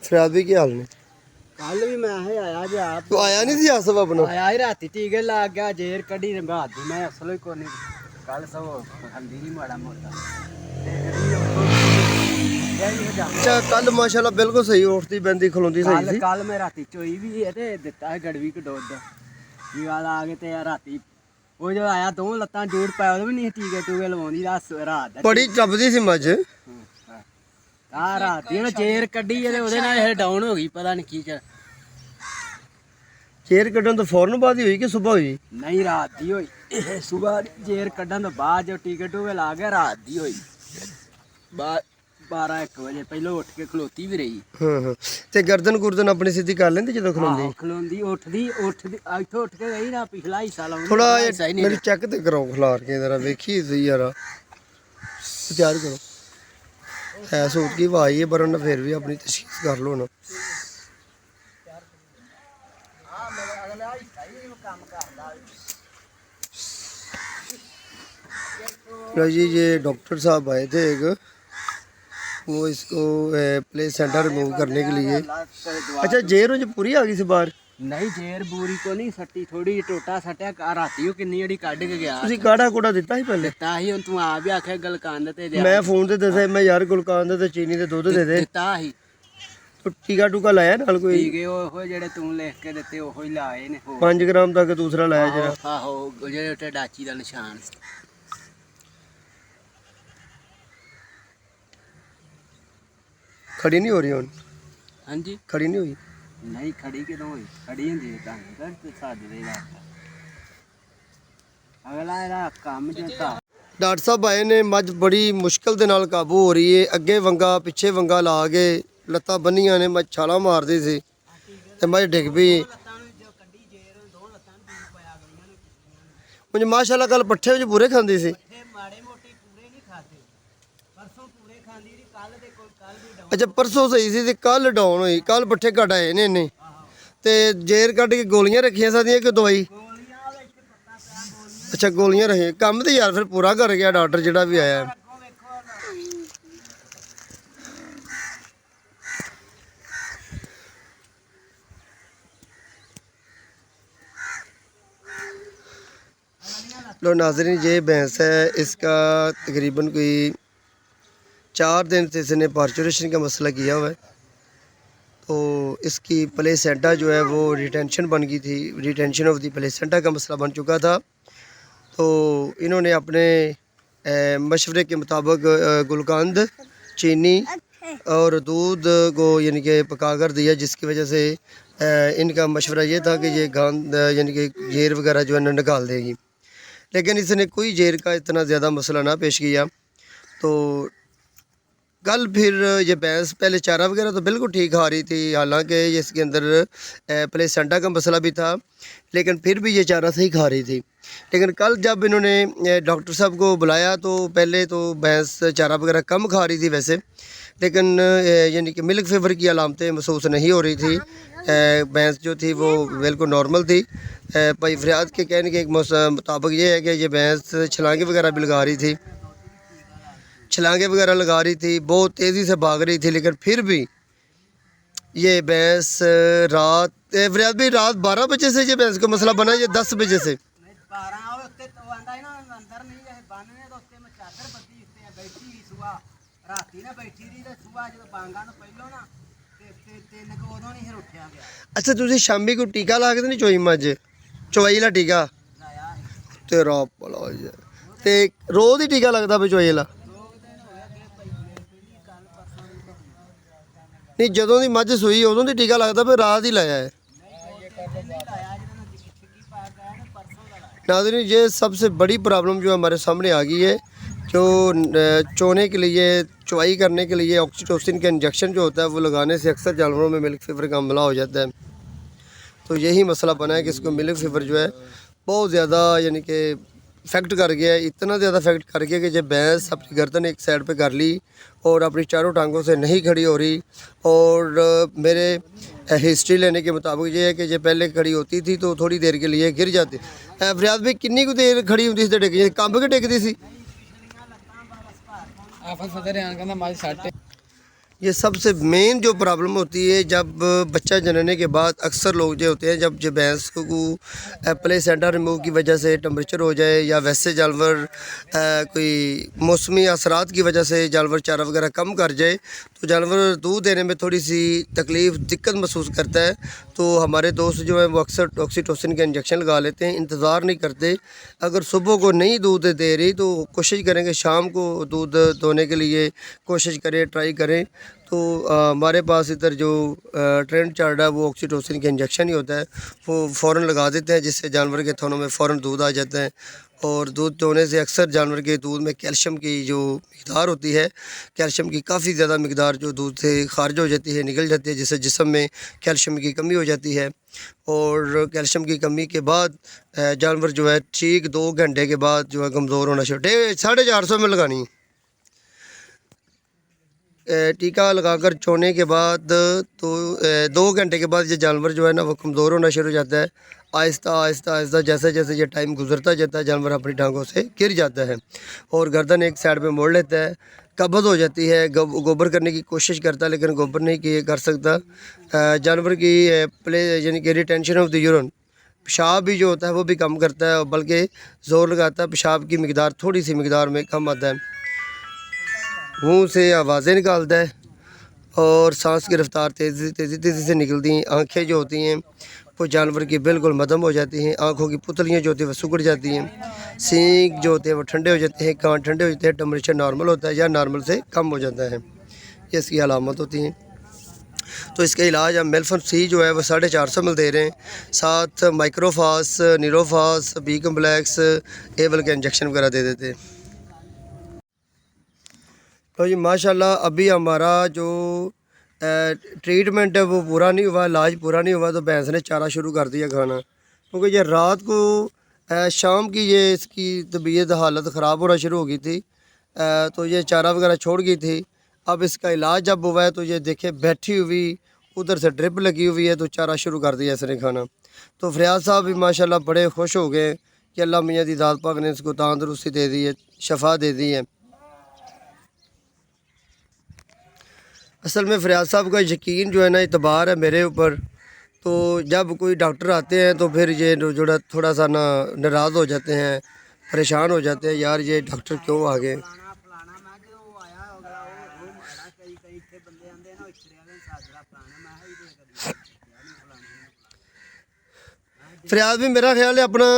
फरियाद भी क्या हाल ने? कल भी मैं आया जे आप तू आया नहीं थी आसफ अपना? आया ही राती टीके ला गया जेर कड़ी रंगा दी मैं असल ही कोनी कल सब हंदी नहीं माड़ा मोटा अच्छा कल माशाल्लाह बिल्कुल सही उठती बंदी खलोंदी सही सी। कल मैं राती चोई भी है ते दिता है गड़वी को दूध ये वाला आ गए ते राती वो जो आया दो लत्तां जोड़ पाया भी नहीं टीके टूके लवाउंदी रात बड़ी टपदी सी मझ। आ रात ये जेर कड्डी ते ओदे नाल फिर डाउन हो गई पता नहीं की कर जेर कड्डन तो फौरन बाद ही हुई कि सुबह हुई? नहीं रात दी होई सुबह जेर कड्डन तो बाद जो टीके टूके ला गया रात दी होई 12-1 बजे पहले उठ के खलोती भी रही। हाँ ते गर्दन गुर्दन अपनी सीधी कर लेंदी जदों खलोंदी? खलोंदी उठदी इथों उठ के गई ना पिछला हिस्सा लाउंदी थोड़ा मेरी चेक ते कराओ खलार के जरा देखी सही यार विचार करो है सूट की आवाज है पर उन्हें फिर भी अपनी तशखीस कर लो ना। जी ये डॉक्टर साहब आए थे एक वो इसको प्ले सेंटर रिमूव करने के लिए। अच्छा जेर जो पूरी आ गई सी बाहर? नहीं जेर बूरी को नहीं सट्टी थोड़ी टोटा सट्या राती किन्नी जड़ी कढ़ के गया ਤੁਸੀਂ ਕਾੜਾ ਕੋੜਾ ਦਿੱਤਾ ਸੀ ਪਹਿਲੇ? ਦਿੱਤਾ ਸੀ ਹੁਣ ਤੂੰ ਆਪ ਵੀ ਆਖਿਆ ਗਲਕਾਂਦ ਤੇ ਮੈਂ ਫੋਨ ਤੇ ਦੱਸਿਆ ਮੈਂ ਯਾਰ ਗੁਲਕਾਨ ਤੇ ਚੀਨੀ ਤੇ ਦੁੱਧ ਦੇ ਦੇ ਦਿੱਤਾ ਸੀ ਟੀਕਾ ਟੂਕਾ ਲਾਇਆ ਨਾਲ ਕੋਈ? ਟੀਕੇ ਉਹ ਜਿਹੜੇ ਤੂੰ ਲਿਖ ਕੇ ਦਿੱਤੇ ਉਹੋ ਹੀ ਲਾਏ ਨੇ 5 ਗ੍ਰਾਮ ਤੱਕ ਦੂਸਰਾ ਲਾਇਆ ਜਿਹੜਾ? ਆਹੋ ਜਿਹੜੇ ਉੱਤੇ ਡਾਚੀ ਦਾ ਨਿਸ਼ਾਨ खड़ी नहीं हो रही ਹੁਣ? ਹਾਂਜੀ खड़ी नहीं हुई? नहीं खड़ी कितों हुई खड़ी होंदी है कहां कर साडे दे अगला ਇਹਦਾ ਕੰਮ ਜੋ ਤਾਂ ਡਾਕਟਰ ਸਾਹਿਬ ਆਏ ਨੇ ਮੱਝ ਬੜੀ ਮੁਸ਼ਕਲ ਦੇ ਨਾਲ ਕਾਬੂ ਹੋ ਰਹੀ ਹੈ। ਅੱਗੇ ਵੰਗਾ ਪਿੱਛੇ ਵੰਗਾ ਲਾ ਕੇ ਲੱਤਾਂ ਬੰਨੀਆਂ ਨੇ ਮੱਝ ਛਾਲਾ ਮਾਰਦੀ ਸੀ ਤੇ ਮੱਝ ਡਿੱਗ ਪਈ। ਮੁੰਜ ਮਾਸ਼ਾਅੱਲਾ ਕੱਲ ਪੱਠੇ ਵਿੱਚ ਪੂਰੇ ਖਾਂਦੀ ਸੀ। ਮਾੜੇ ਮੋਟੇ ਪੂਰੇ ਨਹੀਂ ਖਾਦੇ ਪਰਸੋਂ ਪੂਰੇ ਖਾਂਦੀ ਸੀ ਕੱਲ ਦੇ ਕੋਈ ਕੱਲ ਵੀ ਡਾਊਨ ਅੱਛਾ ਪਰਸੋਂ ਸਹੀ ਸੀ ਤੇ ਕੱਲ ਡਾਊਨ ਹੋਈ। ਕੱਲ ਪੱਠੇ ਘਟ ਆਏ ਨੇ ਇਹਨੇ ਤੇ ਜੇਰ ਕੱਢ ਕੇ ਗੋਲੀਆਂ ਰੱਖੀਆਂ ਸਾਡੀਆਂ ਕਿ ਦਵਾਈ? ਗੋਲੀਆਂ ਵਿੱਚ ਪੱਤਾ ਪਿਆ ਗੋਲੀਆਂ ਅੱਛਾ ਗੋਲੀਆਂ ਰਹੇ ਕੰਮ ਤੇ ਯਾਰ ਫਿਰ ਪੂਰਾ ਕਰ ਗਿਆ ਡਾਕਟਰ ਜਿਹੜਾ ਵੀ ਆਇਆ। ਅੱਗੋਂ ਵੇਖੋ लो नाज़रीन ये भैंस है इसका तकरीबन कोई 4 दिन से इसने पार्चुरेशन का मसला किया हुआ है। तो इसकी प्लेसेंटा जो है वो रिटेंशन बन गई थी, रिटेंशन ऑफ दी प्लेसेंटा का मसला बन चुका था। तो इन्होंने अपने मशवरे के मुताबिक गुलकंद चीनी और दूध को यानी कि पका कर दिया, जिसकी वजह से इनका मशवरा ये था कि ये गांद यानी कि जेर वगैरह जो है न निकाल देगी। लेकिन इसने कोई जेर का इतना ज़्यादा मसला ना पेश किया। तो कल फिर ये भैंस पहले चारा वगैरह तो बिल्कुल ठीक खा रही थी, हालांकि इसके अंदर प्लेसेंटा का मसला भी था, लेकिन फिर भी ये चारा सही खा रही थी। लेकिन कल जब इन्होंने डॉक्टर साहब को बुलाया तो पहले तो भैंस चारा वगैरह कम खा रही थी वैसे, लेकिन यानी कि मिल्क फीवर की अलामतें महसूस नहीं हो रही थी। भैंस जो थी वो बिल्कुल नॉर्मल थी। भाई फरियाद के कहने के मुताबिक ये है कि ये भैंस छलांगे वगैरह भी लगा रही थी, छलांगे वगैरह लगा रही थी, बहुत तेज़ी से भाग रही थी। लेकिन फिर भी ये भैंस रात फरियाद भी रात 12 बजे से ये भैंस का मसला बना, ये 10 बजे से 12 ਉੱਤੇ ਤੋਂ ਆਂਦਾ ਨਾ ਅੰਦਰ ਨਹੀਂ ਇਹ ਬੰਨਨੇ ਤੋਂ ਉੱਤੇ ਮੈਂ ਚਾਦਰ ਬੱਤੀ ਉੱਤੇ ਬੈਠੀ ਸੁਬਾ ਰਾਤੀ ਨਾ ਬੈਠੀ ਰਹੀ ਤੇ ਸੁਬਾ ਜਦੋਂ ਬਾਂਗਾ ਤੋਂ ਪਹਿਲਾਂ ਨਾ ਤੇ 3 ਕੋ ਉਦੋਂ ਨਹੀਂ ਫਿਰ ਉੱਠਿਆ ਗਿਆ। अच्छा तुझे शामी को टीका ला के तो नहीं चोई मझ चवाई ला टीका ਲਾਇਆ तेरा भला ते रोज़ ही टीका लगता पे चवाई ला? 2 ਦਿਨ ਹੋ ਗਏ ਕਿ ਪਹਿਲੀ ਕੱਲ ਪਰਸੋਂ नहीं जदों की मझ सूई उदों की टीका लगता पे रात ही लाया है? नाज़रीन ये सबसे बड़ी प्रॉब्लम जो हमारे सामने आ गई है, जो चोने के लिए चवाई करने के लिए ऑक्सीटोसिन का इंजेक्शन जो होता है वो लगाने से अक्सर जानवरों में मिल्क फीवर का हमला हो जाता है। तो यही मसला बना है कि इसको मिल्क फीवर जो है बहुत ज़्यादा यानी कि इफेक्ट कर गया है, इतना ज़्यादा इफेक्ट कर गया कि जब भैंस अपनी गर्दन एक साइड पे कर ली और अपनी चारों टांगों से नहीं खड़ी हो रही। और मेरे हिस्ट्री लेने के मुताबिक ये है कि जब पहले खड़ी होती थी तो थोड़ी देर के लिए गिर जाती। फरियाद भाई किन्नी को देर खड़ी होती थी टेक कंब के टेकती सी? ਆਫਤ ਫਦਰ ਆਂ ਕਹਿੰਦਾ ਮਾਜ 60 ये सबसे मेन जो प्रॉब्लम होती है जब बच्चा जनने के बाद अक्सर लोग जो होते हैं जब जो भैंस को प्ले सेंटर रिमूव की वजह से टेम्परेचर हो जाए या वैसे जानवर कोई मौसमी असरात की वजह से जानवर चारा वगैरह कम कर जाए तो जानवर दूध देने में थोड़ी सी तकलीफ़ दिक्कत महसूस करता है। तो हमारे दोस्त जो है वो अक्सर ऑक्सीटोसिन के इंजेक्शन लगा लेते हैं, इंतज़ार नहीं करते। अगर सुबह को नहीं दूध दे रही तो कोशिश करेंगे शाम को दूध दोने के लिए कोशिश करें, ट्राई करें। तो हमारे पास इधर जो ट्रेंड चल रहा है वो ऑक्सीटोसिन का इंजेक्शन ही होता है, वो फ़ौरन लगा देते हैं जिससे जानवर के थनों में फ़ौरन दूध आ जाता है। और दूध दोने से अक्सर जानवर के दूध में कैल्शियम की जो मिक़दार होती है, कैल्शियम की काफ़ी ज़्यादा मिक़दार जो दूध से ख़ारिज हो जाती है, निकल जाती है, जिससे जिस्म में कैल्शियम की कमी हो जाती है। और कैल्शियम की कमी के बाद जानवर जो है ठीक 2 घंटे के बाद जो है कमज़ोर होना शुरू 450 में लगानी है। टीका लगाकर चोने के बाद तो 2 घंटे के बाद ये जानवर जो है ना वो कमज़ोर होना शुरू हो जाता है। आहिस्ता आहिस्ता आहिस्ता जैसे जैसे ये टाइम गुजरता जाता है जानवर अपनी टांगों से गिर जाता है और गर्दन एक साइड पे मोड़ लेता है, कब्ज़ हो जाती है। गोबर करने की कोशिश करता है लेकिन गोबर नहीं किए कर सकता। जानवर की प्ले यानी कि रिटेंशन ऑफ द यूरिन, पेशाब भी जो होता है वो भी कम करता है, बल्कि ज़ोर लगाता है पेशाब की मिक़दार थोड़ी सी मिक़दार में कम आता है। मुँह से आवाज़ें निकालता है और सांस की रफ्तार तेज़ी से निकलती हैं। आँखें जो होती हैं वो जानवर की बिल्कुल मदम हो जाती हैं। आँखों की पुतलियाँ जो होती हैं वो सिकुड़ जाती हैं। सींग जो होते हैं वो ठंडे हो जाते हैं, कान ठंडे हो जाते हैं, टेम्परेचर नॉर्मल होता है या नॉर्मल से कम हो जाता है। ये इसकी अलामत होती हैं। तो इसका इलाज हम मेल्फन सी जो है वो 450 में दे रहे हैं, साथ माइक्रोफास, नीरोफास, बी कम्प्लेक्स, एवल के इंजेक्शन वगैरह दे देते हैं। तो जी माशाल्लाह अभी हमारा जो ट्रीटमेंट है वो पूरा नहीं हुआ, इलाज पूरा नहीं हुआ तो भैंस ने चारा शुरू कर दिया खाना, क्योंकि ये रात को शाम की ये इसकी तबीयत हालत ख़राब होना शुरू हो गई थी। तो ये चारा वगैरह छोड़ गई थी। अब इसका इलाज जब हुआ है तो ये देखे बैठी हुई, उधर से ड्रिप लगी हुई है तो चारा शुरू कर दिया इसने खाना। तो फरियाद साहब भी माशाल्लाह बड़े खुश हो गए कि अल्लाह मियाँ दी ज़ात पाक ने इसको तंदुरुस्ती दे दी है, शफा दे दी है। असल में फरियाद साहब का यकीन जो है ना इतबार है मेरे ऊपर। तो जब कोई डॉक्टर आते हैं तो फिर ये जो थोड़ा सा ना नाराज़ हो जाते हैं, परेशान हो जाते हैं, यार ये डॉक्टर क्यों आ गए। फलाना फलाना मैं जो आया होगा वो माड़ा कई कई इतने बंदे आंदे ना इतरे वाले साजरा फलाना मैं ही दे कभी फरियाद भी मेरा ख्याल है अपना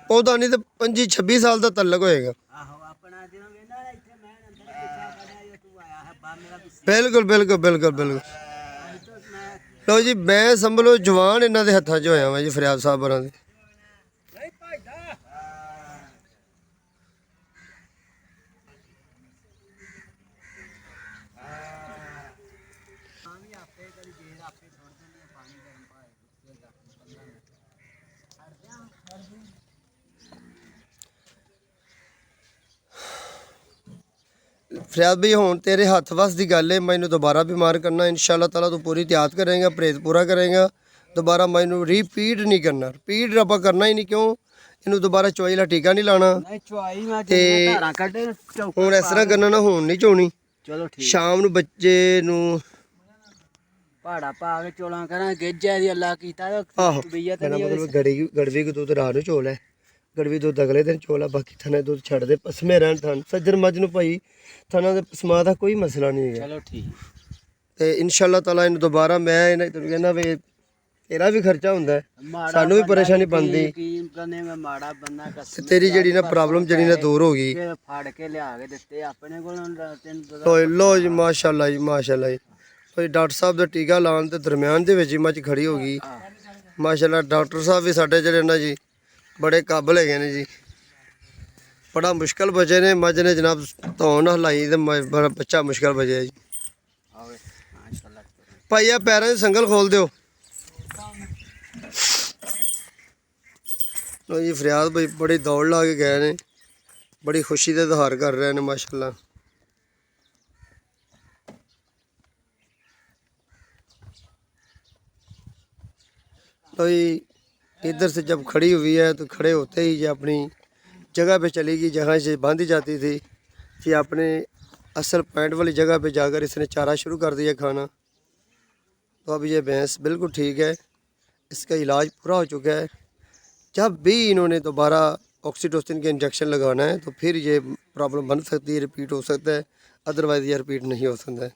पौधा नहीं तो 25-26 साल का तल्लक होएगा। आहो अपना जो वेंदा ना इतने मैं अंदर पीछा खड़ा है तू आया है बा मेरा भी बिल्कुल बिल्कुल बिल्कुल बिल्कुल। तो मैं लो जी मैं समझो जवान इन्हों के हत्थों 'च होया वा जी फरियाद साहब होरां दे। नहीं भाईदा पानी आपे कभी देर आपे छोड़ देनी है पानी गर्म पाए उसके 10-15 मिनट हट जा हट जा। फरियाद भाई हुण तेरे हत्थ वस की गल है, मैनू दोबारा बीमार करना इंशाअल्लाह ताला तू पूरी एहतियात करेंगा, परहेज पूरा करेंगा, दोबारा मैनू रिपीट नहीं करना, रिपीट आप करना ही नहीं। क्यों इनू दोबारा चवाई ला टीका नहीं लाना। नहीं चुआई मैं ते धारा कटे हुण इस तरह करना ना, हुण नहीं चोनी, चलो ठीक शाम नू बच्चे नू पहाड़ा पा के चोला करा गेजा दी अल्लाह कीता आहो तबीयत कहना नहीं मतलब गड़वी को दूध रात नू चोल है, गड़वी दूध अगले दिन चोल है, बाकी थने दूध छड़ दे पसमे रहन थन सज्जर मज नू भाई थना दे पसमा दा कोई मसला नहीं है। चलो ठीक ते इंशाअल्लाह ताला इन दोबारा मैं इन्हें कहना वे तेरा भी खर्चा हुंदा है, सानू भी परेशानी बनदी यकीन करने में माड़ा बंदा ते कसम तेरी जेड़ी ना प्रॉब्लम जेड़ी ना दूर हो गई। फिर फाड़ के लिया के दित्ते अपने कोल तीन लो जी माशाअल्लाह जी माशाअल्लाह जी। तो जी डॉक्टर साहब दा टीका लाने ते दरम्यान दे विच ही मच खड़ी हो गई माशाअल्लाह। डॉक्टर साहब भी साडे जेह्ड़े ना जी बड़े काबल है ने जी, बड़ा मुश्किल बचे ने मज ने जनाब धौन हलाई ते बड़ा बच्चा मुश्किल बचे जी। भाई आ पैरों से संगल खोल दियो। लो जी फरियाद भाई बड़ी दौड़ ला के गए ने, बड़ी खुशी का इजहार कर रहे हैं माशाअल्लाह। तो जी इधर से जब खड़ी हुई है तो खड़े होते ही ये अपनी जगह पे चली गई जहाँ से बांधी जाती थी। ये अपने असल पॉइंट वाली जगह पे जाकर इसने चारा शुरू कर दिया खाना। तो अब ये भैंस बिल्कुल ठीक है, इसका इलाज पूरा हो चुका है। जब भी इन्होंने दोबारा ऑक्सीटोसिन के इंजेक्शन लगाना है तो फिर ये प्रॉब्लम बन सकती है, रिपीट हो सकता है, अदरवाइज़ ये रिपीट नहीं हो सकता है।